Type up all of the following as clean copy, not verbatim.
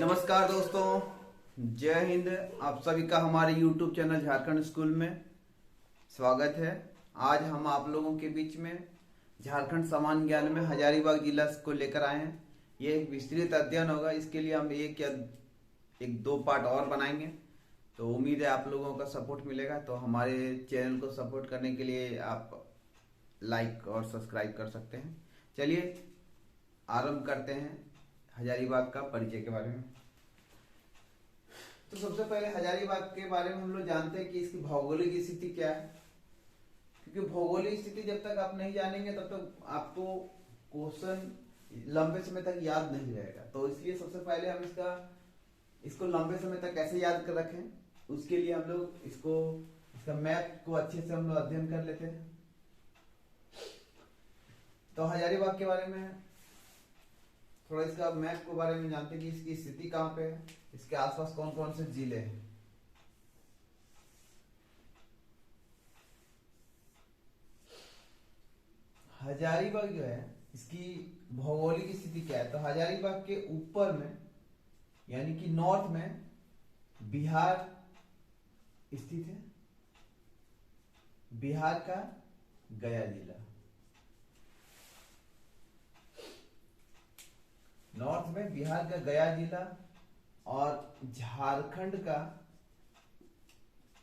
नमस्कार दोस्तों, जय हिंद। आप सभी का हमारे YouTube चैनल झारखंड स्कूल में स्वागत है। आज हम आप लोगों के बीच में झारखंड सामान्य ज्ञान में हजारीबाग जिला को लेकर आए हैं। ये एक विस्तृत अध्ययन होगा। इसके लिए हम एक दो पार्ट और बनाएंगे। तो उम्मीद है आप लोगों का सपोर्ट मिलेगा। तो हमारे चैनल को सपोर्ट करने के लिए आप लाइक और सब्सक्राइब कर सकते हैं। चलिए आरंभ करते हैं हजारीबाग का परिचय के बारे में। तो सबसे पहले हजारीबाग के बारे में हम लोग जानते हैं कि इसकी भौगोलिक स्थिति क्या है, क्योंकि भौगोलिक स्थिति जब तक आप नहीं जानेंगे तब तक आपको क्वेश्चन लंबे समय तक याद नहीं रहेगा। तो इसलिए सबसे पहले हम इसको लंबे समय तक कैसे याद कर रखें, उसके लिए हम लोग इसका मैप को अच्छे से हम लोग अध्ययन कर लेते हैं। तो हजारीबाग के बारे में थोड़ा इसका मैप के बारे में जानते हैं कि इसकी स्थिति कहाँ पे है, इसके आसपास कौन कौन से जिले हैं। हजारीबाग जो है इसकी भौगोलिक स्थिति क्या है, तो हजारीबाग के ऊपर में यानी कि नॉर्थ में बिहार स्थित है। बिहार का गया जिला, नॉर्थ में बिहार का गया जिला, और झारखंड का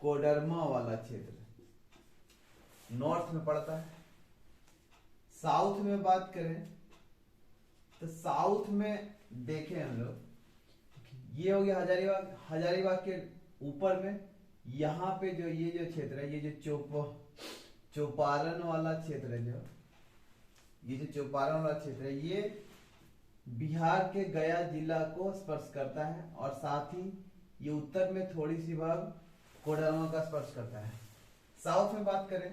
कोडरमा वाला क्षेत्र नॉर्थ में पड़ता है। साउथ में बात करें तो साउथ में देखें हम लोग, ये हो गया हजारीबाग। हजारीबाग के ऊपर में यहाँ पे ये जो क्षेत्र है, ये जो चौपारण वाला क्षेत्र है, ये जो चौपारण वाला क्षेत्र है, ये बिहार के गया जिला को स्पर्श करता है, और साथ ही ये उत्तर में थोड़ी सी भाग कोडरमा का स्पर्श करता है। साउथ में बात करें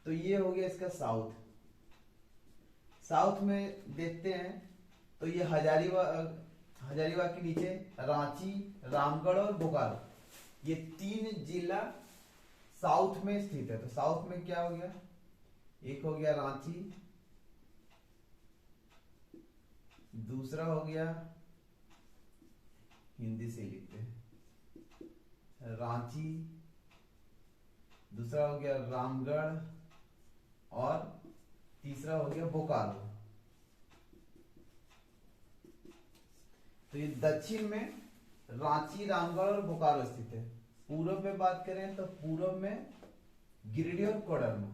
तो ये हो गया इसका साउथ में देखते हैं तो ये हजारीबाग के नीचे रांची, रामगढ़ और बोकारो, ये तीन जिला साउथ में स्थित है। तो साउथ में क्या हो गया, एक हो गया रांची, दूसरा हो गया, हिंदी से लिखते हैं, रांची, दूसरा हो गया रामगढ़, और तीसरा हो गया बोकारो। तो ये दक्षिण में रांची, रामगढ़ और बोकारो स्थित है। पूर्व में बात करें तो पूर्व में गिरिडीह और कोडरमा,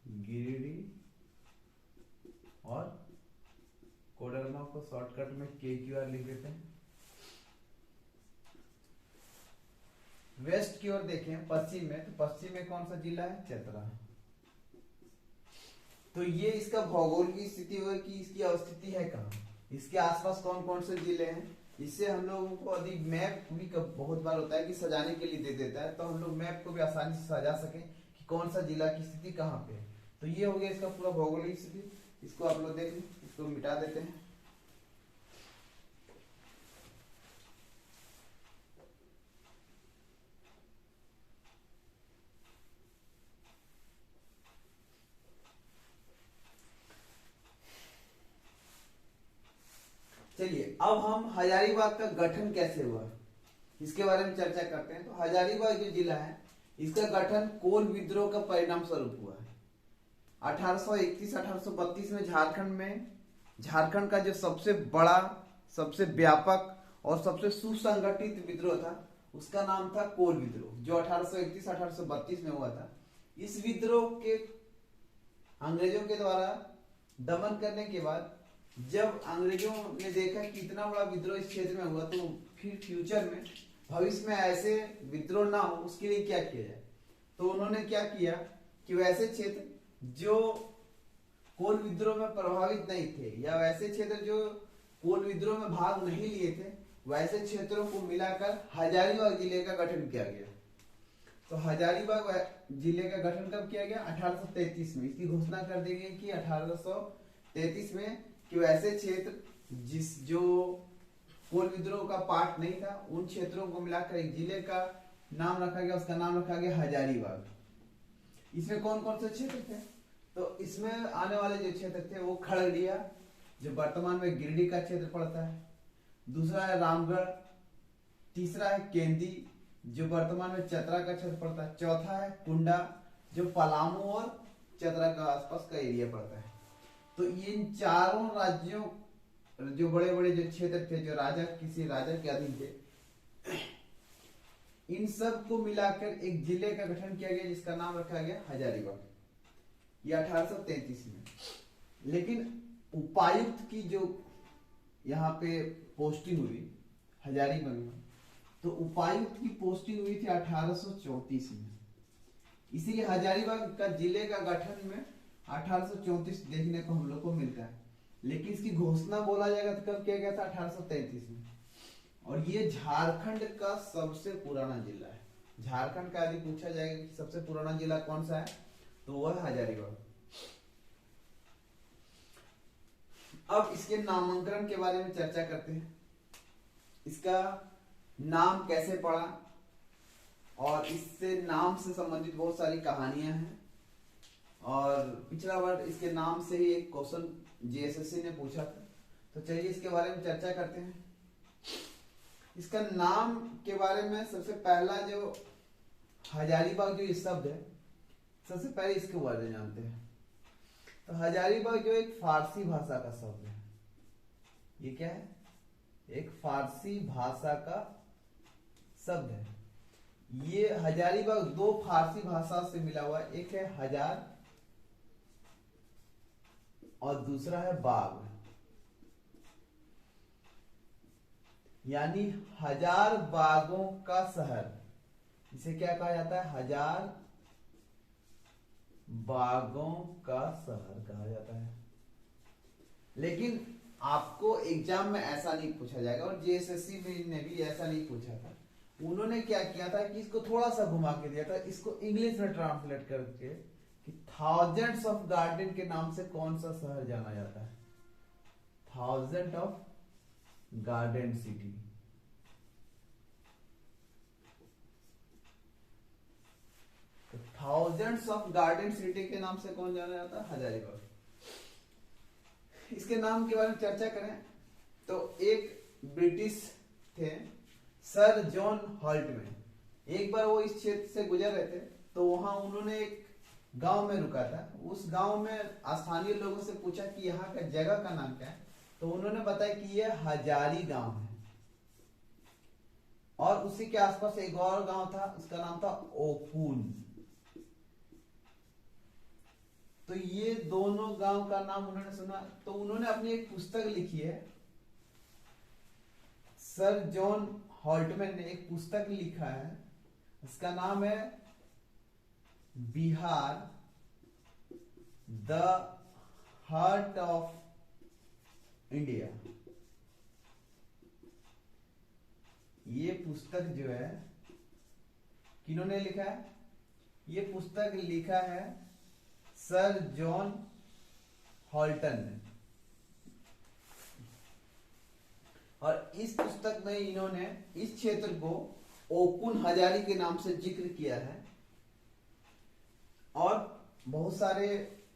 गिरिडीह और कोडरमा को शॉर्टकट में KQR लिख देते हैं। वेस्ट की ओर देखें पश्चिम में, तो पश्चिम में कौन सा जिला है, चतरा। तो ये इसका भौगोलिक स्थिति हुआ कि इसकी अवस्थिति है कहाँ, इसके आसपास कौन कौन से जिले हैं। इससे हम लोगों को अधिक मैप भी बहुत बार होता है कि सजाने के लिए दे देता है, तो हम लोग मैप को भी आसानी से सजा सके कि कौन सा जिला की स्थिति कहाँ पे है। तो ये हो गया इसका पूरा भौगोलिक स्थिति। इसको आप लोग देख लें, इसको मिटा देते हैं। चलिए अब हम हजारीबाग का गठन कैसे हुआ इसके बारे में चर्चा करते हैं। तो हजारीबाग जो जिला है इसका गठन कोल विद्रोह का परिणाम स्वरूप हुआ है। 1831-1832 में झारखंड का जो सबसे बड़ा, सबसे व्यापक और सबसे सुसंगठित विद्रोह था उसका नाम था कोल विद्रोह, जो 1831-1832 में हुआ था। इस विद्रोह के अंग्रेजों के द्वारा दमन करने के बाद जब अंग्रेजों ने देखा कि इतना बड़ा विद्रोह इस क्षेत्र में हुआ, तो फिर फ्यूचर में, भविष्य में ऐसे विद्रोह ना हो उसके लिए क्या किया जाए। तो उन्होंने क्या किया कि वैसे क्षेत्र जो कोल विद्रोह में प्रभावित नहीं थे, या वैसे क्षेत्र जो कोल विद्रोह में भाग नहीं लिए थे, वैसे क्षेत्रों को मिलाकर हजारीबाग जिले का गठन किया गया। तो हजारीबाग जिले का गठन कब किया गया, 1833 में। इसकी घोषणा कर दी गई कि 1833 में कि वैसे क्षेत्र जो कोल विद्रोह का पार्ट नहीं था, उन क्षेत्रों को मिलाकर एक जिले का नाम रखा गया, उसका नाम रखा गया हजारीबाग। इसमें कौन कौन से क्षेत्र थे, तो इसमें आने वाले जो क्षेत्र थे वो खगड़िया, जो वर्तमान में गिरिडीह का क्षेत्र पड़ता है। दूसरा है रामगढ़। तीसरा है केंदी, जो वर्तमान में चतरा का क्षेत्र पड़ता है। चौथा है कुंडा, जो पलामू और चतरा का आसपास का एरिया पड़ता है। तो इन चारों राज्यों, जो बड़े बड़े जो क्षेत्र थे, जो राजा किसी राजा के अधीन थे, इन सब को मिलाकर एक जिले का गठन किया गया, जिसका नाम रखा गया हजारीबाग। ये 1833 में। लेकिन उपायुक्त की जो यहाँ पे पोस्टिंग हुई हजारीबाग में, तो उपायुक्त की पोस्टिंग हुई थी 1834 में। इसीलिए हजारीबाग का जिले का गठन में 1834 देखने को हम लोग को मिलता है। लेकिन इसकी घोषणा बोला जाएगा तो कब किया गया था? 1833 में। और ये झारखंड का सबसे पुराना जिला है। झारखंड का यदि पूछा जाएगा कि सबसे पुराना जिला कौन सा है, तो वह हजारीबाग। अब इसके नामांकन के बारे में चर्चा करते हैं। इसका नाम कैसे पड़ा, और इससे नाम से संबंधित बहुत सारी कहानियां हैं। और पिछला बार इसके नाम से ही एक क्वेश्चन जीएसएससी ने पूछा था, तो चलिए इसके बारे में चर्चा करते हैं। इसका नाम के बारे में सबसे पहला जो हजारीबाग जो ये शब्द है, सबसे पहले इसके बारे में जानते हैं। तो हजारीबाग जो एक फारसी भाषा का शब्द है। ये क्या है? एक फारसी भाषा का शब्द है। ये हजारीबाग दो फारसी भाषा से मिला हुआ है, एक है हजार और दूसरा है बाग, यानी हजार बागों का शहर। इसे क्या कहा जाता है? हजार बागों का शहर कहा जाता है। लेकिन आपको एग्जाम में ऐसा नहीं पूछा जाएगा, और जेएसएससी ने भी ऐसा नहीं पूछा था। उन्होंने क्या किया था कि इसको थोड़ा सा घुमा के दिया था, इसको इंग्लिश में ट्रांसलेट करके कि थाउजेंड्स ऑफ गार्डन के नाम से कौन सा शहर जाना जाता है? Thousand of garden city. तो थाउजेंड्स ऑफ गार्डन सिटी के नाम से कौन जाना जाता है? हजारीबाग। इसके नाम के बारे में चर्चा करें तो एक ब्रिटिश थे सर जॉन हॉल्टमैन। एक बार वो इस क्षेत्र से गुजर रहे थे, तो वहां उन्होंने एक गांव में रुका था। उस गांव में स्थानीय लोगों से पूछा कि यहाँ का जगह का नाम क्या है, तो उन्होंने बताया कि यह हजारी गांव है। और उसी के आसपास एक और गांव था, उसका नाम था ओकुन। तो ये दोनों गांव का नाम उन्होंने सुना, तो उन्होंने अपनी एक पुस्तक लिखी है। सर जॉन हॉल्टमैन ने एक पुस्तक लिखा है, उसका नाम है Bihar the heart of India. ये पुस्तक जो है किन्होंने लिखा है? ये पुस्तक लिखा है सर जॉन हॉल्टन ने। और इस पुस्तक में इन्होंने इस क्षेत्र को ओकुन हजारी के नाम से जिक्र किया है। और बहुत सारे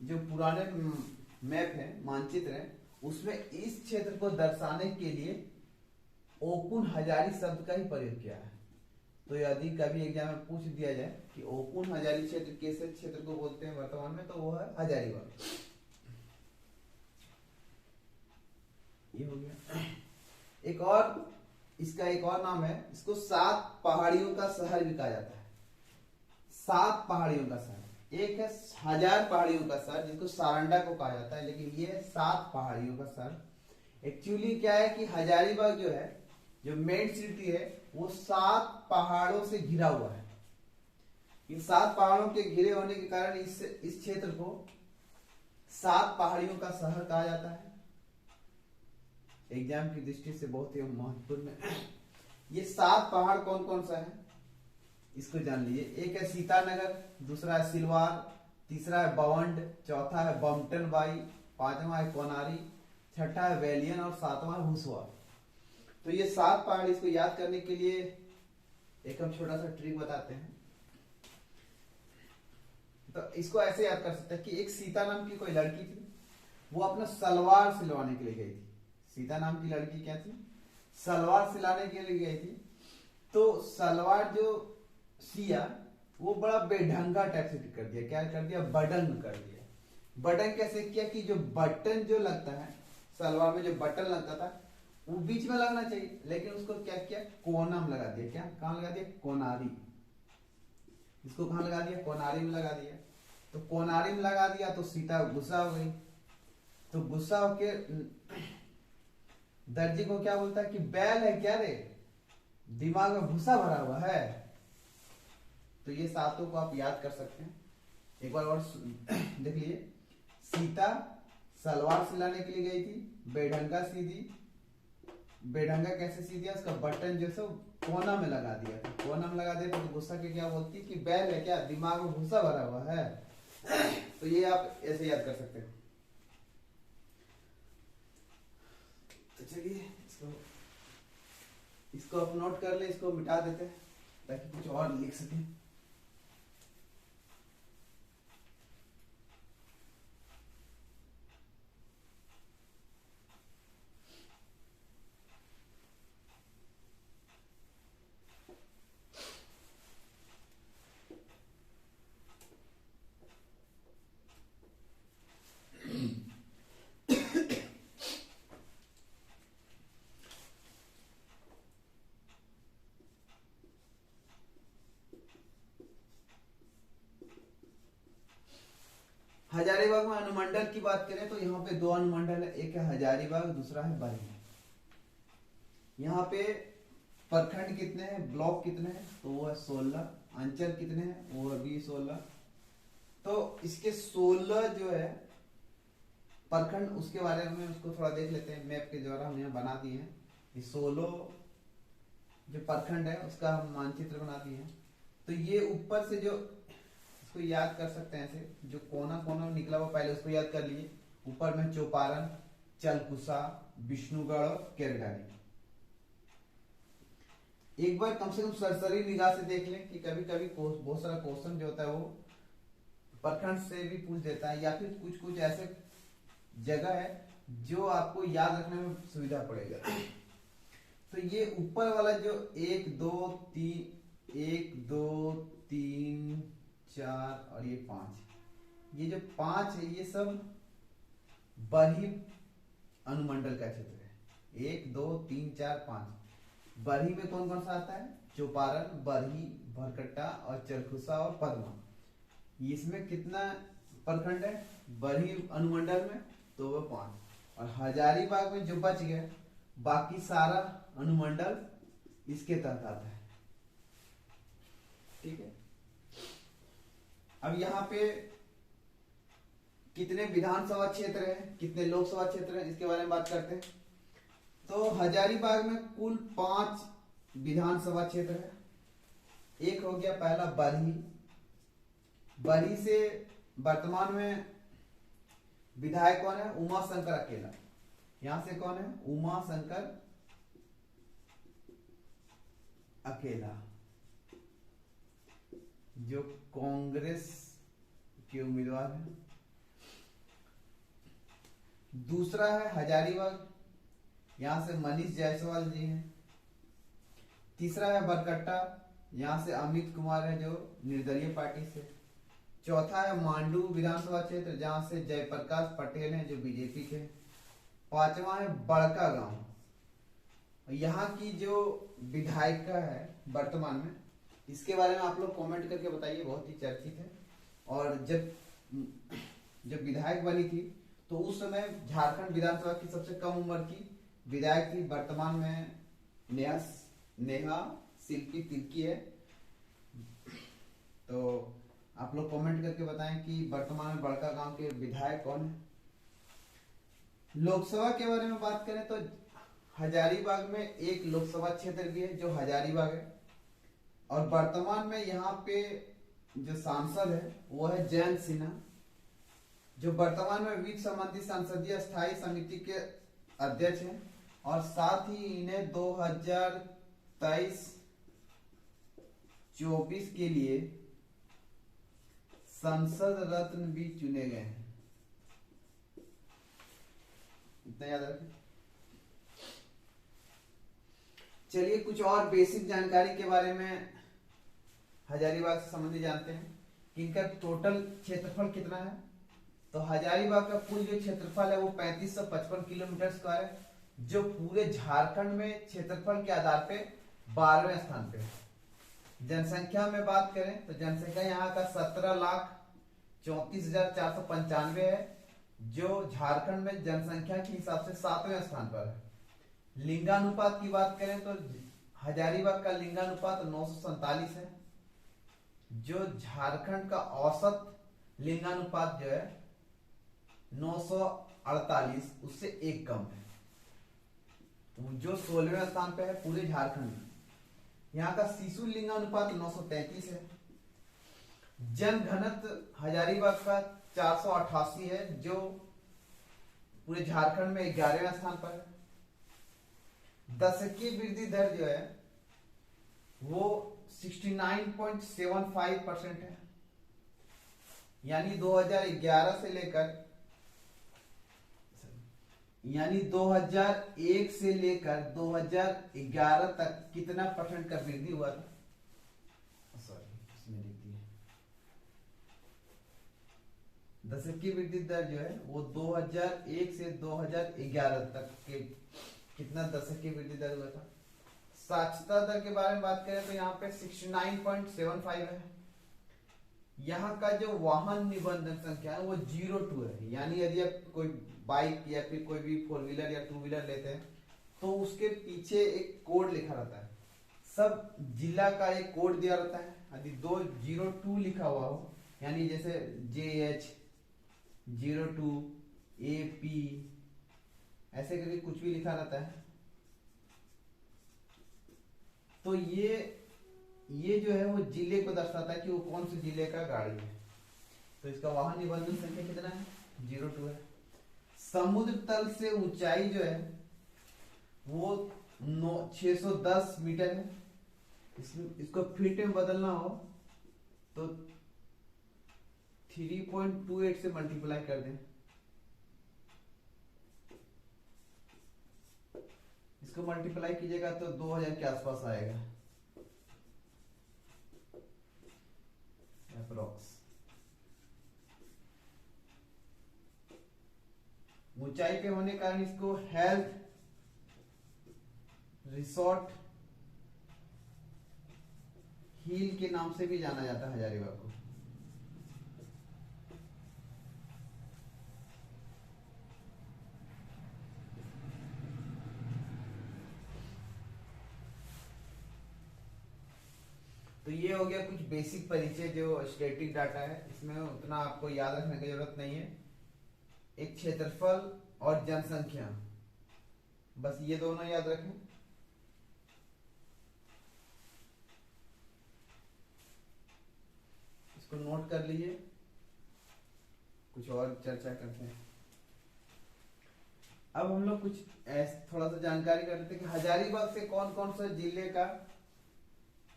जो पुराने मैप हैं, मानचित्र हैं, उसमें इस क्षेत्र को दर्शाने के लिए ओकुन हजारी शब्द का ही प्रयोग किया है। तो यदि कभी एग्जाम में पूछ दिया जाए कि ओकुन हजारी क्षेत्र कैसे क्षेत्र को बोलते हैं वर्तमान में, तो वो है हजारीबाग। ये हो गया। एक और इसका एक और नाम है, इसको 7 पहाड़ियों का शहर भी कहा जाता है। 7 पहाड़ियों का शहर। एक है 1000 पहाड़ियों का शहर, जिसको सारंडा को कहा जाता है, लेकिन ये है 7 पहाड़ियों का शहर। एक्चुअली क्या है कि हजारीबाग जो है, जो मेन सिटी है, वो 7 पहाड़ों से घिरा हुआ है। इन 7 पहाड़ों के घिरे होने के कारण इस क्षेत्र को 7 पहाड़ियों का शहर कहा जाता है। एग्जाम की दृष्टि से बहुत ही महत्वपूर्ण है। ये 7 पहाड़ कौन कौन सा है, इसको जान लीजिए। एक है सीतानगर, दूसरा है सिलवार, तीसरा है बवंड, चौथा है बमटन बाई, 5वां है कोनारी, छठा है वेलियन और 7वां है भूसवा। तो ये 7 पहाड़, इसको याद करने के लिए एक हम छोटा सा ट्रिक बताते हैं। तो इसको ऐसे याद कर सकते हैं कि एक सीता नाम की कोई लड़की थी, वो अपना सलवार सिलवाने के लिए गई थी। सीता नाम की लड़की क्या थी, सलवार सिलाने के लिए गई थी। तो सलवार जो सिया वो बड़ा बेढंगा टाइप से कर दिया, क्या कर दिया, बटन कर दिया। बटन कैसे किया कि जो बटन जो लगता है सलवार में, जो बटन लगता था वो बीच में लगना चाहिए, लेकिन उसको क्या किया, कोना में लगा दिया। क्या कहाँ लगा दिया, कोनारी। इसको कहाँ लगा दिया, कोनारी में लगा दिया। तो कोनारी में लगा दिया तो सीता गुस्सा हो गई। तो गुस्सा होके दर्जी को क्या बोलता है कि बैल है क्या रे, दिमाग में भूसा भरा हुआ है। तो ये सातों को आप याद कर सकते हैं, एक बार और देख लीजिए। सीता सलवार सिलाने के लिए गई थी, बेढंगा सी दी। बेढंगा कैसे सी दिया, उसका बटन जो है कोना में लगा दिया था। कोना में लगा दिया तो गुस्सा के क्या बोलती कि बैल है क्या, दिमाग में भूसा भरा हुआ है। तो ये आप ऐसे याद कर सकते हैं। तो चलिए इसको आप नोट कर ले, इसको मिटा देते हैं ताकि कुछ और लिख सकें। हजारीबाग में अनुमंडल की बात करें तो यहाँ पे दो अनुमंडल है, एक है हजारीबाग, दूसरा है बरही। यहाँ पे प्रखंड कितने हैं, ब्लॉक कितने हैं, तो वो है 16। अंचल कितने हैं, वो है भी 16। तो इसके 16 जो है प्रखंड, उसके बारे में उसको थोड़ा देख लेते हैं। मैप के द्वारा हम यहाँ बना दिए हैं, ये 16 जो प्रखंड है उसका हम मानचित्र बना दिए हैं। तो ये ऊपर से जो इसको याद कर सकते हैं, ऐसे जो कोना कोना निकला हुआ पहले उसको याद कर लिए। ऊपर में चौपारण, चलकुसा, विष्णुगढ़ और केरडाली। एक बार कम से कम सरसरी निगाह से देख लें कि कभी कभी बहुत सारा क्वेश्चन जो होता है वो प्रखंड से भी पूछ देता है, या फिर कुछ कुछ ऐसे जगह है जो आपको याद रखने में सुविधा पड़ेगा। तो ये ऊपर वाला जो 1 2 3 4 और ये 5, ये जो 5 है ये सब बरही अनुमंडल का क्षेत्र है। 1 2 3 4 5। बरही में कौन कौन सा आता है, चौपारण, बरही, भरकट्टा और चरखुसा और पद्मा। इसमें कितना प्रखंड है बरही अनुमंडल में, तो वो 5। और हजारीबाग में जो बच गया बाकी सारा अनुमंडल इसके तहत आता है। ठीक है। अब यहाँ पे कितने विधानसभा क्षेत्र है, कितने लोकसभा क्षेत्र है, इसके बारे में बात करते हैं। तो हजारीबाग में कुल 5 विधानसभा क्षेत्र है। एक हो गया पहला बरही। बरही से वर्तमान में विधायक कौन है, उमा शंकर अकेला। यहां से कौन है, उमा शंकर अकेला, जो कांग्रेस के उम्मीदवार हैं। दूसरा है हजारीबाग, यहां से मनीष जायसवाल जी हैं। तीसरा है बरकट्टा, यहां से अमित कुमार है जो निर्दलीय पार्टी से। चौथा है मांडू विधानसभा क्षेत्र, जहां से जयप्रकाश पटेल हैं जो बीजेपी के। पांचवा है बड़का गांव, यहाँ की जो विधायिका है वर्तमान में, इसके बारे में आप लोग कमेंट करके बताइए, बहुत ही चर्चित है। और जब विधायक बनी थी तो उस समय झारखंड विधानसभा की सबसे कम उम्र की विधायक थी। वर्तमान में नेहा शिल्पी तिर्की है। तो आप लोग कमेंट करके बताएं कि वर्तमान में बड़का गांव के विधायक कौन है। लोकसभा के बारे में बात करें तो हजारीबाग में एक लोकसभा क्षेत्र भी है जो हजारीबाग है। और वर्तमान में यहाँ पे जो सांसद है वो है जयंत सिन्हा, जो वर्तमान में वित्त संबंधी संसदीय स्थायी समिति के अध्यक्ष हैं। और साथ ही इन्हें 2023-24 के लिए संसद रत्न भी चुने गए हैं। इतना याद रखें। चलिए कुछ और बेसिक जानकारी के बारे में हजारीबाग से संबंधित जानते हैं कि इनका टोटल क्षेत्रफल कितना है। तो हजारीबाग का कुल जो क्षेत्रफल है वो 3555 किलोमीटर स्क्वायर है, जो पूरे झारखंड में क्षेत्रफल के आधार पे 12वें स्थान पे है। जनसंख्या में बात करें तो जनसंख्या यहाँ का 17,34,495 है, जो झारखंड में जनसंख्या के हिसाब से 7वें स्थान पर है। लिंगानुपात की बात करें तो हजारीबाग का लिंगानुपात 947 है, जो झारखंड का औसत लिंगानुपात जो है 948 उससे एक कम है, जो 16वें स्थान पे है पूरे झारखंड में। यहाँ का शिशु लिंगानुपात 933 है। जन घनत्व हजारीबाग का 488 है, जो पूरे झारखंड में 11वें स्थान पर है। दशकीय वृद्धि दर जो है वो 69.75% है, यानी 2001 से लेकर 2011 तक कितना परसेंट का वृद्धि हुआ था। सॉरी, इसमें लिख दिया। दशकीय वृद्धि दर जो है वो 2001 से 2011 तक के कितना दशकीय वृद्धि दर हुआ था। साक्षरता दर के बारे में बात करें तो यहाँ पे 69.75 है। यहाँ का जो वाहन निबंधन संख्या है वो 02 है, यानी यदि आप कोई बाइक या फिर कोई भी 4 व्हीलर या 2 व्हीलर लेते हैं तो उसके पीछे एक कोड लिखा रहता है। सब जिला का एक कोड दिया रहता है। यदि 202 लिखा हुआ हो, यानी जैसे JH 02 AP ऐसे करके कुछ भी लिखा रहता है, तो ये जो है वो जिले को दर्शाता है कि वो कौन से जिले का गाड़ी है। तो इसका वाहन निबंधन संख्या कितना है, 02 है। समुद्र तल से ऊंचाई जो है वो 610 मीटर है। इसको फीट में बदलना हो तो 3.28 से मल्टीप्लाई कर दें। इसको मल्टीप्लाई कीजिएगा तो 2000 के आसपास आएगा अप्रोक्स। ऊंचाई पे होने के कारण इसको हेल्थ रिसोर्ट हिल के नाम से भी जाना जाता है हजारीबाग को। तो ये हो गया कुछ बेसिक परिचय जो स्टैटिक डाटा है, इसमें उतना आपको याद रखने की जरूरत नहीं है। एक क्षेत्रफल और जनसंख्या, बस ये दोनों याद रखें। इसको नोट कर लीजिए, कुछ और चर्चा करते हैं। अब हम लोग कुछ थोड़ा सा जानकारी कर लेते हैं कि हजारीबाग से कौन कौन से जिले का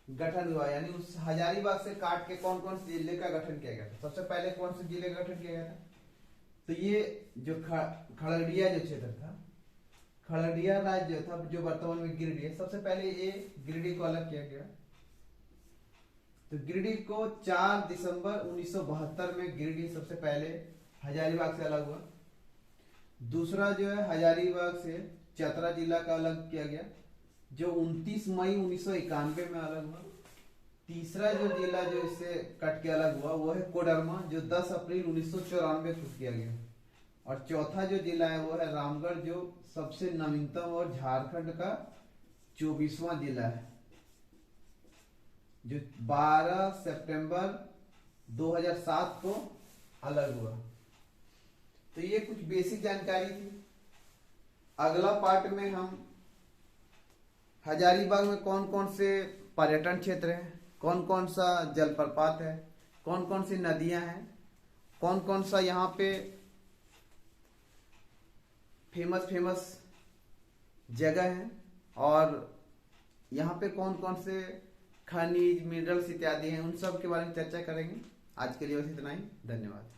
गठन हुआ, यानी उस हजारीबाग से काट के कौन कौन से जिले का गठन किया गया था। सबसे पहले कौन से जिले का गठन किया गया था, तो ये जो खगड़िया जो क्षेत्र था, खगड़िया राज्य जो था, जो वर्तमान में गिरिडीह है, सबसे पहले ये गिरिडीह को अलग किया गया। तो गिरिडीह को 4 दिसंबर 1972 में गिरिडीह सबसे पहले हजारीबाग से अलग हुआ। दूसरा जो है हजारीबाग से चतरा जिला का अलग किया गया, जो 29 मई 1991 में अलग हुआ। तीसरा जो जिला जो इससे कट के अलग हुआ वो है कोडरमा, जो 10 अप्रैल 1994 को किया गया। और चौथा जो जिला है वो है रामगढ़, जो सबसे नवीनतम और झारखंड का 24वां जिला है, जो 12 सितंबर 2007 को अलग हुआ। तो ये कुछ बेसिक जानकारी थी। अगला पार्ट में हम हजारीबाग में कौन कौन से पर्यटन क्षेत्र हैं, कौन कौन सा जलप्रपात है, कौन कौन सी नदियां हैं, कौन कौन सा यहाँ पे फेमस जगह है, और यहाँ पे कौन कौन से खनिज मिनरल्स इत्यादि हैं, उन सब के बारे में चर्चा करेंगे। आज के लिए बस इतना ही। धन्यवाद।